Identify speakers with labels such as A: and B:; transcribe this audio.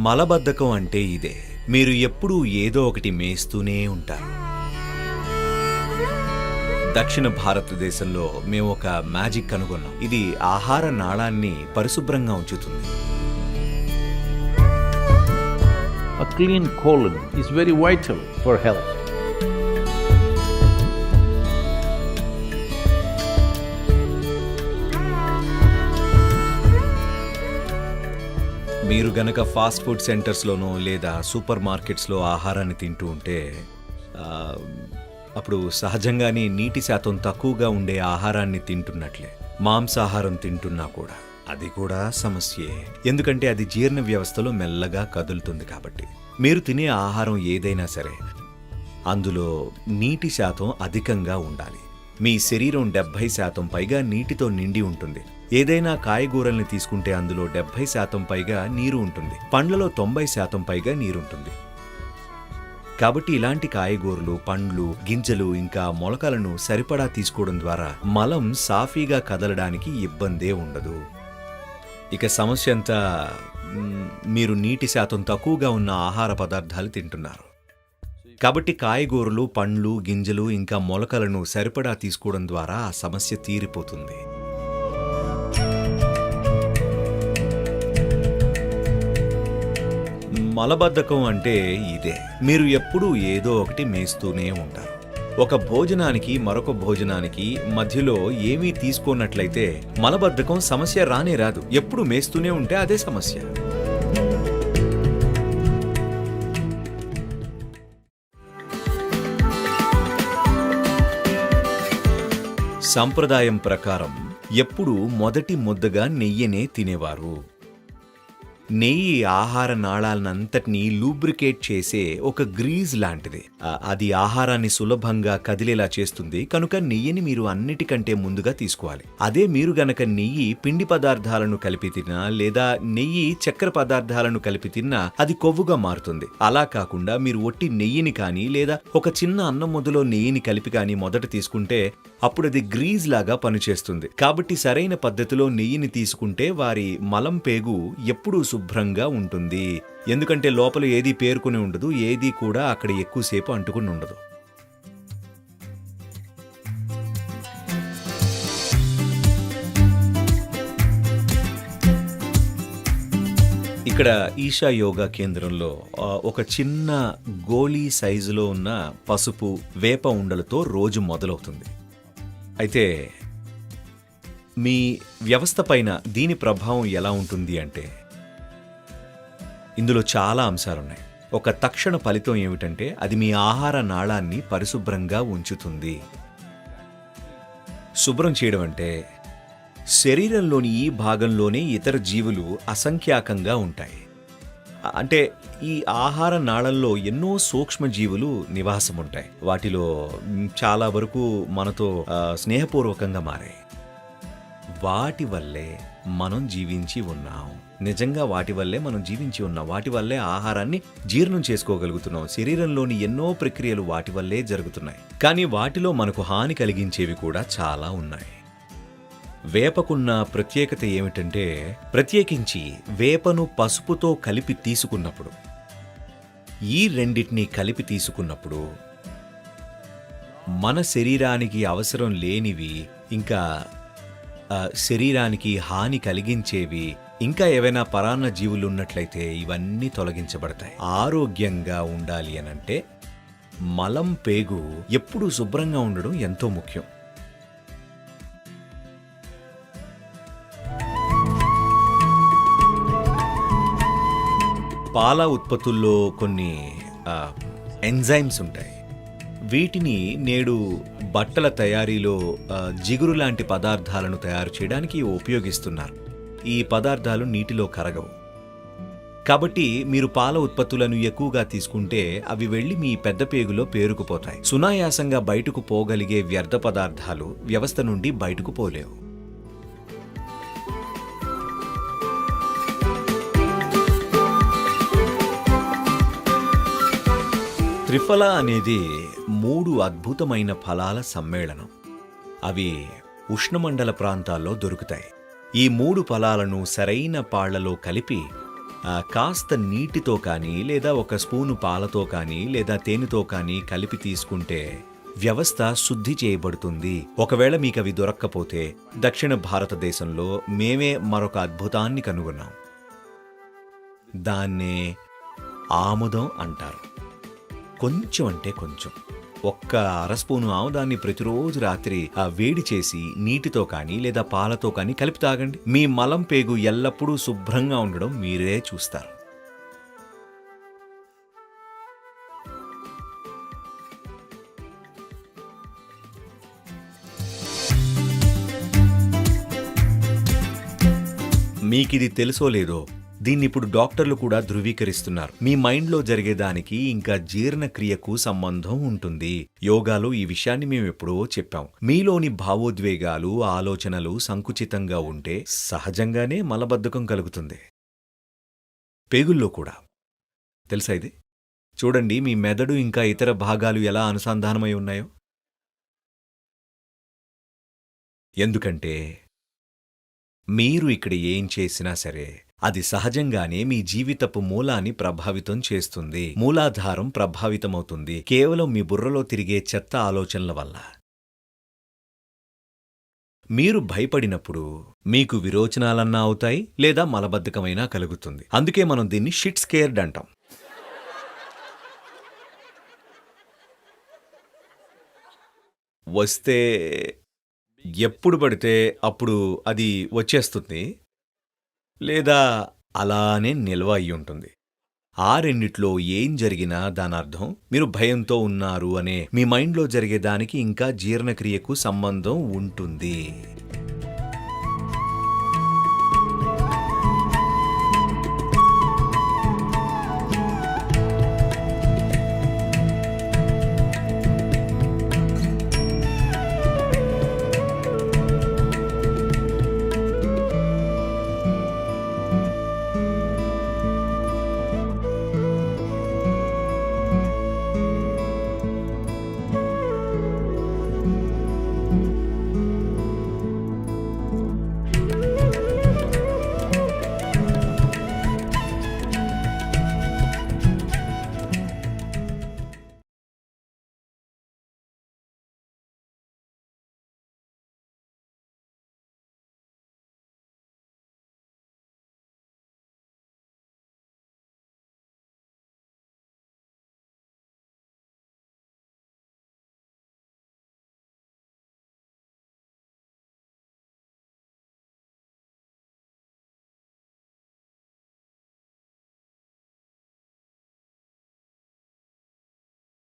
A: మలబద్ధకం అంటే ఇదే. మీరు ఎప్పుడూ ఏదో ఒకటి మేస్తూనే ఉంటారు. దక్షిణ భారతదేశంలో మేము ఒక మ్యాజిక్ కనుగొన్నాం. ఇది ఆహార నాళాన్ని పరిశుభ్రంగా ఉంచుతుంది.
B: A clean colon is very vital for health.
A: మీరు గనక ఫాస్ట్ ఫుడ్ సెంటర్స్లోనో లేదా సూపర్ మార్కెట్స్లో ఆహారాన్ని తింటూ ఉంటే అప్పుడు సహజంగానే నీటి శాతం తక్కువగా ఉండే ఆహారాన్ని తింటున్నట్లే. మాంసాహారం తింటున్నా కూడా అది కూడా సమస్యే. ఎందుకంటే అది జీర్ణ వ్యవస్థలో మెల్లగా కదులుతుంది కాబట్టి. మీరు తినే ఆహారం ఏదైనా సరే అందులో నీటి శాతం అధికంగా ఉండాలి. మీ శరీరం 70% పైగా నీటితో నిండి ఉంటుంది. ఏదైనా కాయగూరల్ని తీసుకుంటే అందులో 70% పైగా నీరు ఉంటుంది. పండ్లలో 90% పైగా నీరుంటుంది. కాబట్టి ఇలాంటి కాయగూరలు, పండ్లు, గింజలు ఇంకా మొలకలను సరిపడా తీసుకోవడం ద్వారా మలం సాఫీగా కదలడానికి ఇబ్బందే ఉండదు. ఇక సమస్య అంతా మీరు నీటి శాతం తక్కువగా ఉన్న ఆహార పదార్థాలు తింటున్నారు. కాబట్టి కాయగూరలు, పండ్లు, గింజలు ఇంకా మొలకలను సరిపడా తీసుకోవడం ద్వారా ఆ సమస్య తీరిపోతుంది. మలబద్ధకం అంటే ఇదే. మీరు ఎప్పుడూ ఏదో ఒకటి మేస్తూనే ఉంటారు. ఒక భోజనానికి మరొక భోజనానికి మధ్యలో ఏమీ తీసుకోనట్లయితే మలబద్ధకం సమస్య రానే రాదు. ఎప్పుడు మేస్తూనే ఉంటే అదే సమస్య. సంప్రదాయం ప్రకారం ఎప్పుడూ మొదటి ముద్దగా నెయ్యినే తినేవారు. నెయ్యి ఆహార నాళాలనంతటినీ లూబ్రికేట్ చేసే ఒక గ్రీజ్ లాంటిది. అది ఆహారాన్ని సులభంగా కదిలేలా చేస్తుంది. కనుక నెయ్యిని మీరు అన్నిటికంటే ముందుగా తీసుకోవాలి. అదే మీరు గనక నెయ్యి పిండి పదార్థాలను కలిపి తిన్నా లేదా నెయ్యి చక్కెర పదార్థాలను కలిపి తిన్నా అది కొవ్వుగా మారుతుంది. అలా కాకుండా మీరు ఒట్టి నెయ్యిని కానీ లేదా ఒక చిన్న అన్నం ముద్దలో నెయ్యిని కలిపి కానీ మొదట తీసుకుంటే అప్పుడు అది గ్రీజ్ లాగా పనిచేస్తుంది. కాబట్టి సరైన పద్ధతిలో నెయ్యిని తీసుకుంటే వారి మలం పేగు ఎప్పుడూ శుభ్రంగా ఉంటుంది. ఎందుకంటే లోపల ఏదీ పేరుకుని ఉండదు, ఏదీ కూడా అక్కడ ఎక్కువసేపు అంటుకుని ఉండదు. ఇక్కడ ఈషా యోగా కేంద్రంలో ఒక చిన్న గోళీ సైజులో ఉన్న పసుపు, వేప ఉండలతో రోజు మొదలవుతుంది. అయితే మీ వ్యవస్థ పైన దీని ప్రభావం ఎలా ఉంటుంది అంటే ఇందులో చాలా అంశాలున్నాయి. ఒక తక్షణ ఫలితం ఏమిటంటే అది మీ ఆహార నాళాన్ని పరిశుభ్రంగా ఉంచుతుంది. శుభ్రం చేయడం అంటే శరీరంలోని ఈ భాగంలోనే ఇతర జీవులు అసంఖ్యాకంగా ఉంటాయి. అంటే ఈ ఆహార నాళంలో ఎన్నో సూక్ష్మజీవులు నివాసం ఉంటాయి. వాటిలో చాలా వరకు మనతో స్నేహపూర్వకంగా మారాయి. వాటి వల్లే మనం జీవించి ఉన్నాం. నిజంగా వాటి వల్లే మనం జీవించి ఉన్నాం. వాటి వల్లే ఆహారాన్ని జీర్ణం చేసుకోగలుగుతున్నాం. శరీరంలోని ఎన్నో ప్రక్రియలు వాటి వల్లే జరుగుతున్నాయి. కానీ వాటిలో మనకు హాని కలిగించేవి కూడా చాలా ఉన్నాయి. వేపకున్న ప్రత్యేకత ఏమిటంటే ప్రత్యేకించి వేపను పసుపుతో కలిపి తీసుకున్నప్పుడు, ఈ రెండింటినీ కలిపి తీసుకున్నప్పుడు మన శరీరానికి అవసరం లేనివి, ఇంకా శరీరానికి హాని కలిగించేవి, ఇంకా ఏవైనా పరాన్న జీవులు ఉన్నట్లయితే ఇవన్నీ తొలగించబడతాయి. ఆరోగ్యంగా ఉండాలి అనంటే మలం పేగు ఎప్పుడూ శుభ్రంగా ఉండడం ఎంతో ముఖ్యం. పాల ఉత్పత్తుల్లో కొన్ని ఎంజైమ్స్ ఉంటాయి. వీటిని నేడు బట్టల తయారీలో జిగురు లాంటి పదార్థాలను తయారు చేయడానికి ఉపయోగిస్తున్నారు. ఈ పదార్థాలు నీటిలో కరగవు. కాబట్టి మీరు పాల ఉత్పత్తులను ఎక్కువగా తీసుకుంటే అవి వెళ్లి మీ పెద్ద పేగులో పేరుకుపోతాయి. సునాయాసంగా బయటకు పోగలిగే వ్యర్థ పదార్థాలు వ్యవస్థ నుండి బయటకు పోలేవు. త్రిఫల అనేది 3 అద్భుతమైన ఫలాల సమ్మేళనం. అవి ఉష్ణమండల ప్రాంతాల్లో దొరుకుతాయి. ఈ 3 ఫలాలను సరైన పాళ్లలో కలిపి కాస్త నీటితో కానీ లేదా ఒక స్పూను పాలతో కానీ లేదా తేనెతో కానీ కలిపి తీసుకుంటే వ్యవస్థ శుద్ధి చేయబడుతుంది. ఒకవేళ మీకు అవి దొరక్కపోతే దక్షిణ భారతదేశంలో మేమే మరొక అద్భుతాన్ని కనుగొన్నాం. దాన్నే ఆముదం అంటారు. కొంచెం అంటే కొంచెం, ఒక్క అర స్పూను ఆముదాన్ని ప్రతిరోజు రాత్రి వేడి చేసి నీటితో కానీ లేదా పాలతో కానీ కలిపి తాగండి. మీ మలం పేగు ఎల్లప్పుడూ శుభ్రంగా ఉండడం మీరే చూస్తారు. మీకిది తెలుసో లేదో, దీన్నిప్పుడు డాక్టర్లు కూడా ధృవీకరిస్తున్నారు. మీ మైండ్లో జరిగేదానికి ఇంకా జీర్ణక్రియకు సంబంధం ఉంటుంది. యోగాలో ఈ విషయాన్ని మేము ఎప్పుడో చెప్పాం. మీలోని భావోద్వేగాలు, ఆలోచనలు సంకుచితంగా ఉంటే సహజంగానే మలబద్ధకం కలుగుతుంది. పేగుల్లో కూడా. తెలుసా ఇది? చూడండి, మీ మెదడు ఇంకా ఇతర భాగాలు ఎలా అనుసంధానమై ఉన్నాయో. ఎందుకంటే మీరు ఇక్కడ ఏం చేసినా సరే అది సహజంగానే మీ జీవితపు మూలాన్ని ప్రభావితం చేస్తుంది. మూలాధారం ప్రభావితమవుతుంది కేవలం మీ బుర్రలో తిరిగే చెత్త ఆలోచనల వల్ల. మీరు భయపడినప్పుడు మీకు విరోచనాలన్నా అవుతాయి లేదా మలబద్ధకమైనా కలుగుతుంది. అందుకే మనం దీన్ని షిట్ స్కేర్డ్ అంటాం. వస్తే ఎప్పుడు పడితే అప్పుడు అది వచ్చేస్తుంది, లేదా అలానే నిల్వ అయి ఉంటుంది. ఆ రెండిట్లో ఏం జరిగినా దానర్థం మీరు భయంతో ఉన్నారు అనే. మీ మైండ్లో జరిగేదానికి ఇంకా జీర్ణక్రియకు సంబంధం ఉంటుంది.